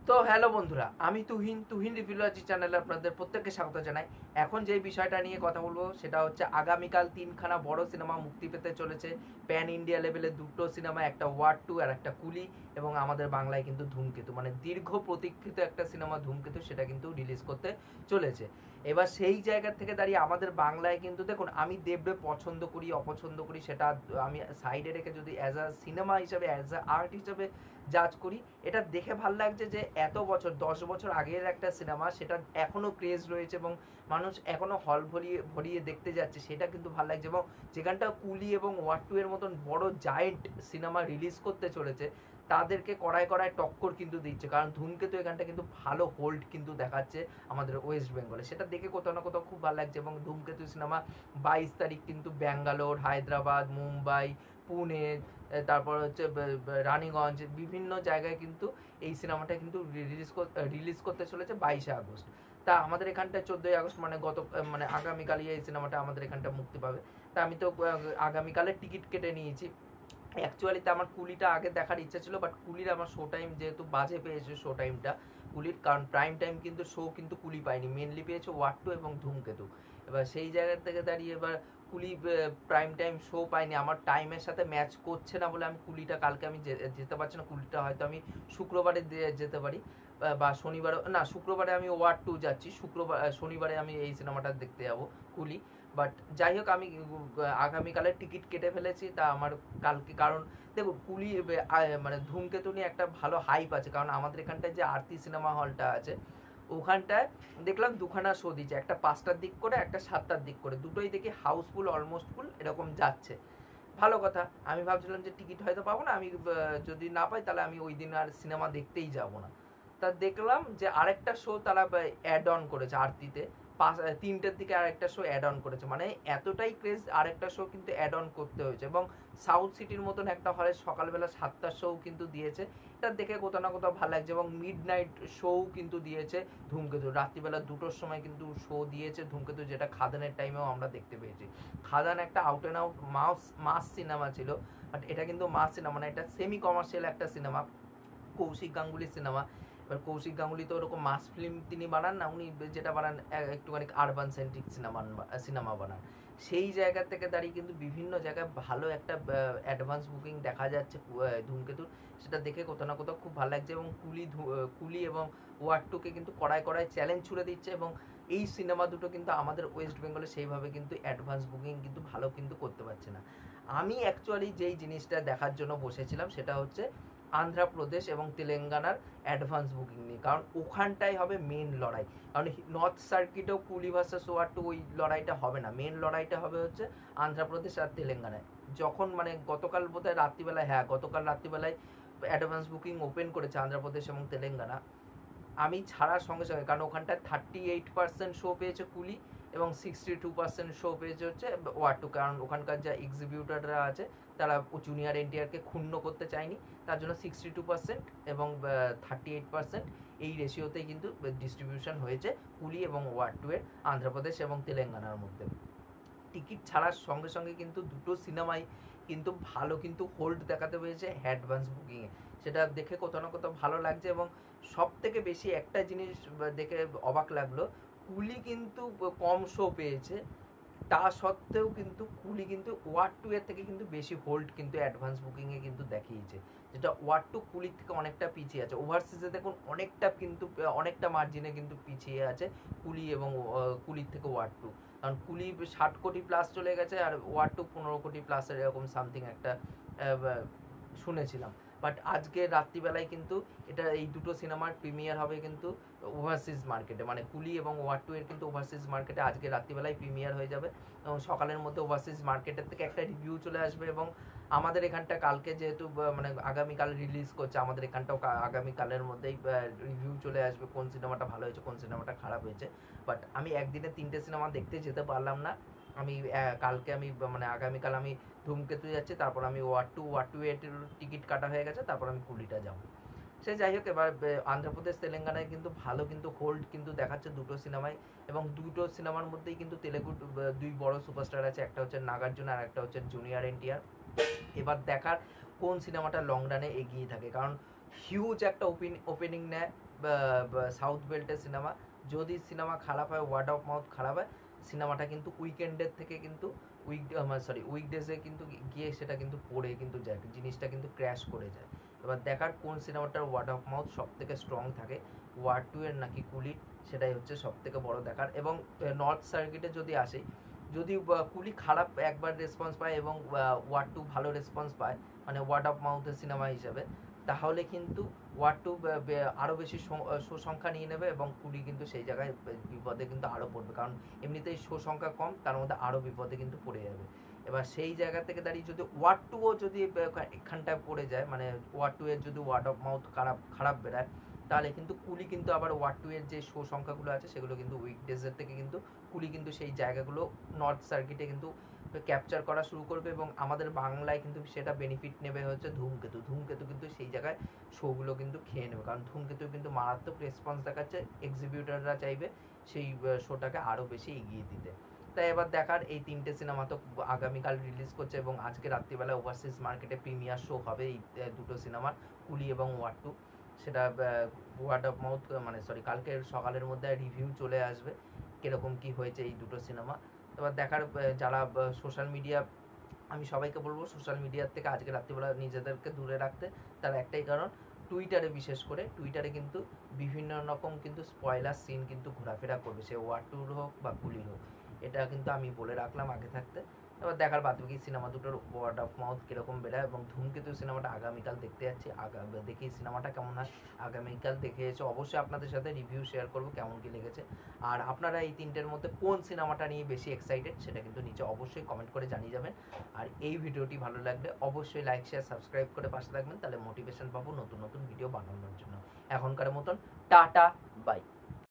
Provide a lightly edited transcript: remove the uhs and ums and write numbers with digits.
তো হ্যালো বন্ধুরা, আমি তুহিন রিভিউলজি চ্যানেলে আপনাদের প্রত্যেককে স্বাগত জানাই। এখন যে বিষয়টা নিয়ে কথা বলবো সেটা হচ্ছে আগামীকাল তিনখানা বড় সিনেমা মুক্তি পেতে চলেছে। প্যান ইন্ডিয়া লেভেলে দুটো সিনেমা, একটা ওয়ার 2 আর একটা কুলি, এবং আমাদের বাংলায় কিন্তু ধূমকেতু, মানে দীর্ঘ প্রতীক্ষিত একটা সিনেমা ধূমকেতু, সেটা কিন্তু রিলিজ করতে চলেছে। এবার সেই জায়গা থেকে দাঁড়িয়ে আমাদের বাংলায় কিন্তু দেখুন, আমি দেবরে পছন্দ করি অপছন্দ করি সেটা আমি সাইডে রেখে যদি অ্যাজ আ সিনেমা হিসাবে, অ্যাজ আ আর্ট হিসাবে জাজ করি, এটা দেখে ভাল লাগছে যে এত বছর 10 বছর আগের একটা সিনেমা, সেটা এখনও ক্রেজ রয়েছে এবং মানুষ এখনও হল ভরিয়ে ভরিয়ে দেখতে যাচ্ছে, সেটা কিন্তু ভাল লাগছে। এবং যেখানটা কুলি এবং ওয়ার 2 এর মতন বড় জায়েন্ট সিনেমা রিলিজ করতে চলেছে, তাদেরকে কড়ায় কড়ায় টক্কর কিন্তু দিচ্ছে, কারণ ধূমকেতু এখানটা কিন্তু ভালো হোল্ড কিন্তু দেখাচ্ছে আমাদের ওয়েস্ট বেঙ্গলে, সেটা দেখে কোথাও না কোথাও খুব ভালো লাগছে। এবং ধূমকেতু সিনেমা 22 তারিখ কিন্তু ব্যাঙ্গালোর, হায়দ্রাবাদ, মুম্বাই, পুনে, তারপর হচ্ছে রানীগঞ্জ, বিভিন্ন জায়গায় কিন্তু এই সিনেমাটা কিন্তু রিলিজ করতে চলেছে 22শে আগস্ট। তা আমাদের এখানটায় 14ই আগস্ট, মানে মানে আগামীকালই এই সিনেমাটা আমাদের এখানটা মুক্তি পাবে। তা আমি তো আগামীকালের টিকিট কেটে নিয়েছি। অ্যাকচুয়ালি তো আমার কুলিটা আগে দেখার ইচ্ছা ছিল, বাট কুলির আমার শো টাইম যেহেতু বাজে পেয়েছে শো টাইমটা কুলির, কারণ প্রাইম টাইম কিন্তু শো কিন্তু কুলি পায়নি, মেনলি পেয়েছে ওয়ার 2 এবং ধূমকেতু। এবার সেই জায়গা থেকে দাঁড়িয়ে এবার কুলি প্রাইম টাইম শো পাইনি, আমার টাইমের সাথে ম্যাচ করছে না বলে আমি কুলিটা কালকে আমি যেতে পারছি না। কুলিটা হয়তো আমি শুক্রবারে যেতে পারি, বা শনিবারে, না শুক্রবারে আমি ওয়ার 2 যাচ্ছি, শনিবারে আমি এই সিনেমাটা দেখতে যাবো কুলি। বাট যাই হোক, আমি আগামীকালের টিকিট কেটে ফেলেছি। তা আমার কালকে, কারণ দেখুন কুলি মানে ধূমকেতু নিয়ে একটা ভালো হাইপ আছে, কারণ আমাদের এখানটায় যে আরতি সিনেমা হলটা আছে ওখানটায় দেখলাম দুখানা শো দিচ্ছে, একটা 5টার দিক করে, একটা 7টার দিক করে, দুটোই দেখি হাউসফুল, অলমোস্ট ফুল এরকম যাচ্ছে। ভালো কথা। আমি ভাবছিলাম যে টিকিট হয়তো পাবো না, আমি যদি না পাই তাহলে আমি ওই দিন আর সিনেমা দেখতেই যাব না। তা দেখলাম যে আরেকটা শো তারা অ্যাড অন করেছে আরতিতে, 3টের দিকে আরেকটা শো অ্যাড অন করেছে, মানে এতটাই ক্রেজ, আরেকটা শো কিন্তু অ্যাড অন করতে হয়েছে। এবং সাউথ সিটির মতন একটা হলে সকালবেলা 7টার শো কিন্তু দিয়েছে, এটা দেখে কোথাও না কোথাও ভালো লাগছে। এবং মিড নাইট শো কিন্তু দিয়েছে ধূমকেতু, রাত্রিবেলা 2টোর সময় কিন্তু শো দিয়েছে ধূমকেতু, যেটা খাদানের টাইমেও আমরা দেখতে পেয়েছি। খাদান একটা out and out mass cinema ছিল, বাট এটা কিন্তু মাস সিনেমা, মানে এটা সেমি কমার্শিয়াল একটা সিনেমা, কৌশিক গাঙ্গুলির সিনেমা। এবার কৌশিক গাঙ্গুলি তো ওরকম মাস ফিল্ম তিনি বানান না, উনি যেটা বানান একটুখানি আরবান সেন্ট্রিক সিনেমা বানান। সেই জায়গা থেকে দাঁড়িয়ে কিন্তু বিভিন্ন জায়গায় ভালো একটা অ্যাডভান্স বুকিং দেখা যাচ্ছে ধূমকেতুর, সেটা দেখে কোথাও না কোথাও খুব ভালো লাগছে। এবং কুলি এবং ওয়ার 2কে কিন্তু কড়ায় কড়ায় চ্যালেঞ্জ ছুড়ে দিচ্ছে, এবং এই সিনেমা দুটো কিন্তু আমাদের ওয়েস্ট বেঙ্গলে সেইভাবে কিন্তু অ্যাডভান্স বুকিং কিন্তু ভালো কিন্তু করতে পারছে না। আমি অ্যাকচুয়ালি যেই জিনিসটা দেখার জন্য বসেছিলাম সেটা হচ্ছে আন্ধ্রপ্রদেশ এবং তেলেঙ্গানার অ্যাডভান্স বুকিং নিয়ে, কারণ ওখানটাই হবে মেন লড়াই। কারণ নর্থ সার্কিটেও কুলি ভার্সেস ওয়ার 2 ওই লড়াইটা হবে না, মেন লড়াইটা হবে হচ্ছে আন্ধ্রপ্রদেশ আর তেলেঙ্গানায়। যখন মানে গতকাল বোধহয় রাত্রিবেলায়, গতকাল রাত্রিবেলায় অ্যাডভান্স বুকিং ওপেন করেছে আন্ধ্রপ্রদেশ এবং তেলেঙ্গানা। আমি ছাড়ার সঙ্গে সঙ্গে, কারণ ওখানটায় 38% শো পেয়েছে কুলি এবং 62% শো পেয়েছে হচ্ছে ওয়ার 2, কারণ ওখানকার যা এক্সিবিউটাররা আছে তারা জুনিয়র এনটিআরকে ক্ষুণ্ণ করতে চায়নি, তার জন্য 62% এবং 38% এই রেশিওতেই কিন্তু ডিস্ট্রিবিউশন হয়েছে কুলি এবং ওয়ার 2 এর আন্ধ্রপ্রদেশ এবং তেলেঙ্গানার মধ্যে। টিকিট ছাড়ার সঙ্গে সঙ্গে কিন্তু দুটো সিনেমাই কিন্তু ভালো কিন্তু হোল্ড দেখাতে পেরেছে অ্যাডভান্স বুকিংয়ে, সেটা দেখে কোথাও না কোথাও ভালো লাগছে। এবং সব থেকে বেশি একটা জিনিস দেখে অবাক লাগলো, কুলি কিন্তু কম শো পেয়েছে, তা সত্ত্বেও কিন্তু কুলি কিন্তু ওয়ার 2 এর থেকে কিন্তু বেশি হোল্ড কিন্তু অ্যাডভান্স বুকিংয়ে কিন্তু দেখিয়েছে, যেটা ওয়ার 2 কুলির থেকে অনেকটা পিছিয়ে আছে। ওভারসিজে দেখুন অনেকটা কিন্তু অনেকটা মার্জিনে কিন্তু পিছিয়ে আছে কুলি, এবং কুলির থেকে ওয়ার 2, কারণ কুলি 60 কোটি প্লাস চলে গেছে আর ওয়ার 2 15 কোটি প্লাসের এরকম সামথিং একটা শুনেছিলাম। বাট আজকে রাত্রিবেলায় কিন্তু এটা এই দুটো সিনেমার প্রিমিয়ার হবে কিন্তু ওভারসিজ মার্কেটে, মানে কুলি এবং ওয়ার 2 এর কিন্তু ওভারসিজ মার্কেটে আজকে রাত্রিবেলায় প্রিমিয়ার হয়ে যাবে, এবং সকালের মধ্যে ওভারসিজ মার্কেটের থেকে একটা রিভিউ চলে আসবে। এবং আমাদের এখানটা কালকে যেহেতু মানে আগামীকাল রিলিজ করছে, আমাদের এখানটাও আগামীকালের মধ্যেই রিভিউ চলে আসবে কোন সিনেমাটা ভালো হয়েছে কোন সিনেমাটা খারাপ হয়েছে। বাট আমি একদিনে 3টে সিনেমা দেখতে যেতে পারলাম না। আমি কালকে আমি মানে আগামীকাল আমি ধূমকেতু যাচ্ছি, তারপর আমি ওয়ার 2 এর টিকিট কাটা হয়ে গেছে, তারপর আমি কুলিটা যাবো। সে যাই হোক, এবার আন্ধ্রপ্রদেশ তেলেঙ্গানায় কিন্তু ভালো কিন্তু হোল্ড কিন্তু দেখাচ্ছে দুটো সিনেমায়, এবং দুটো সিনেমার মধ্যেই কিন্তু তেলেগু দুই বড় সুপারস্টার আছে, একটা হচ্ছে নাগার্জুন আর একটা হচ্ছে জুনিয়র এনটিআর। এবার দেখার কোন সিনেমাটা লং রানে এগিয়ে থাকে, কারণ হিউজ একটা ওপেনিং নেয় সাউথ বেল্টের সিনেমা। যদি সিনেমা খারাপ হয়, ওয়ার্ড অফ মাউথ খারাপ হয়, সিনেমাটা কিন্তু উইকেন্ডের থেকে কিন্তু উইকডেজে কিন্তু গিয়ে সেটা কিন্তু পড়ে কিন্তু যায়, জিনিসটা কিন্তু ক্র্যাশ করে যায়। এবার দেখার কোন সিনেমাটার ওয়ার্ড অফ মাউথ সব থেকে স্ট্রং থাকে, ওয়ার টু এর নাকি কুলি, সেটাই হচ্ছে সব থেকে বড় দেখার। এবং নর্থ সার্কিটে যদি আসে, যদি কুলি খারাপ একবার রেসপন্স পায় এবং ওয়ার টু ভালো রেসপন্স পায়, মানে ওয়ার্ড অফ মাউথের সিনেমা হিসাবে, তাহলে কিন্তু ওয়ার টু আরও বেশি শো সংখ্যা নিয়ে নেবে এবং কুলি কিন্তু সেই জায়গায় বিপদে কিন্তু আরও পড়বে, কারণ এমনিতেই শো সংখ্যা কম, তার মধ্যে আরও বিপদে কিন্তু পড়ে যাবে। এবার সেই জায়গা থেকে দাঁড়িয়ে যদি ওয়ার টুও যদি এখানটায় পড়ে যায়, মানে ওয়ার টু এর যদি ওয়ার্ড অফ মাউথ খারাপ বেরায়, তাহলে কিন্তু কুলি কিন্তু আবার ওয়ার টু এর যে শো সংখ্যাগুলো আছে সেগুলো কিন্তু উইকডেজের থেকে কিন্তু কুলি কিন্তু সেই জায়গাগুলো নর্থ সার্কিটে কিন্তু ক্যাপচার করা শুরু করবে। এবং আমাদের বাংলায় কিন্তু সেটা বেনিফিট নেবে হচ্ছে ধূমকেতু কিন্তু সেই জায়গায় শোগুলো কিন্তু খেয়ে নেবে, কারণ ধূমকেতু কিন্তু মারাত্মক রেসপন্স দেখাচ্ছে, এক্সিবিউটাররা চাইবে সেই শোটাকে আরও বেশি এগিয়ে দিতে। তাই এবার দেখার, এই তিনটে সিনেমা তো আগামীকাল রিলিজ করছে এবং আজকে রাত্রিবেলা ওভারসিজ মার্কেটে প্রিমিয়ার শো হবে এই দুটো সিনেমার, কুলি এবং ওয়ার টু। সেটা ওয়ার্ড অফ মাউথ কালকের সকালের মধ্যে রিভিউ চলে আসবে কীরকম কী হয়েছে এই দুটো সিনেমা। এবার দেখার, যারা সোশ্যাল মিডিয়া, আমি সবাইকে বলবো সোশ্যাল মিডিয়ার থেকে আজকে রাত্রিবেলা নিজেদেরকে দূরে রাখতে। তার একটাই কারণ, টুইটারে বিশেষ করে টুইটারে কিন্তু বিভিন্ন রকম কিন্তু স্পয়লার সিন কিন্তু ঘোরাফেরা করবে, সে ওয়ার টুর হোক বা কুলির হোক, এটা কিন্তু আমি বলে রাখলাম আগে থাকতে। এবার দেখার বাকি সিনেমা দুটোর ওয়ার্ড অফ মাউথ কীরকম বেড়ায়। এবং ধূমকেতু সিনেমাটা আগামীকাল দেখতে যাচ্ছি, দেখি সিনেমাটা কেমন হয়। আগামীকাল দেখে এসে অবশ্যই আপনাদের সাথে রিভিউ শেয়ার করবো কেমন কী লেগেছে। আর আপনারা এই তিনটের মধ্যে কোন সিনেমাটা নিয়ে বেশি এক্সাইটেড সেটা কিন্তু নিচে অবশ্যই কমেন্ট করে জানিয়ে যাবেন। আর এই ভিডিওটি ভালো লাগলে অবশ্যই লাইক শেয়ার সাবস্ক্রাইব করে পাশে থাকবেন, তাহলে মোটিভেশন পাবো নতুন নতুন ভিডিও বানানোর জন্য। এখনকার মতন টাটা, বাই।